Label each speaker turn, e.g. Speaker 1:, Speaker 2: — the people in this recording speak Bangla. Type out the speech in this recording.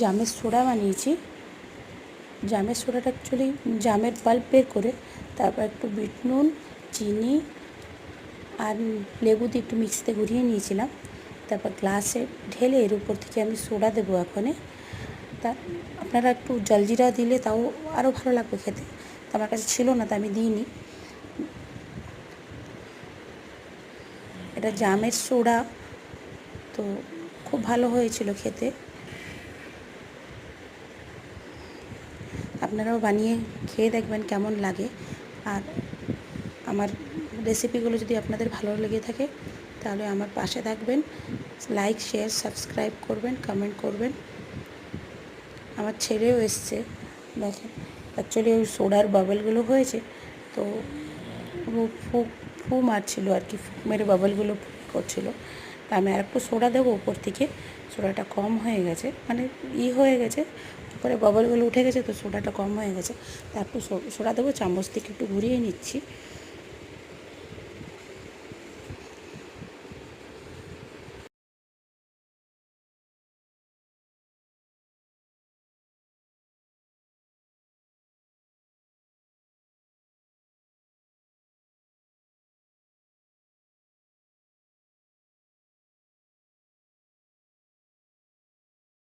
Speaker 1: জামের সোডা বানিয়েছি। জামের সোডাটা অ্যাকচুয়ালি জামের পাল্প বের করে তারপর একটু বিট নুন, চিনি আর লেবু দিয়ে একটু মিক্সিতে ঘুরিয়ে নিয়েছিলাম। তারপর গ্লাসে ঢেলে এর উপর থেকে আমি সোডা দেবো এখনে। তা আপনারা একটু জলজিরা দিলে তাও আরও ভালো লাগবে খেতে, তো আমার কাছে ছিল না, তা আমি দিইনি। এটা জামের সোডা, তো খুব ভালো হয়েছিল খেতে। আপনারাও বানিয়ে খেয়ে দেখবেন কেমন লাগে। আর আমার রেসিপিগুলো যদি আপনাদের ভালো লেগে থাকে তাহলে আমার পাশে থাকবেন, লাইক শেয়ার সাবস্ক্রাইব করবেন, কমেন্ট করবেন। আমার ছেলেও এসছে, দেখেন অ্যাকচুয়ালি ওই সোডার বাবলগুলো হয়েছে, তো ও ফু মারছিল আর কি, ফু মেরে বাবলগুলো করছিল। তা আমি আর একটু সোডা দেবো উপর থেকে, সোডাটা কম হয়ে গেছে, মানে হয়ে গেছে, উপরে বাবলগুলো উঠে গেছে, তো সোডাটা কম হয়ে গেছে। তা একটু সোডা দেবো, চামচ থেকে একটু ঘুরিয়ে নিচ্ছি।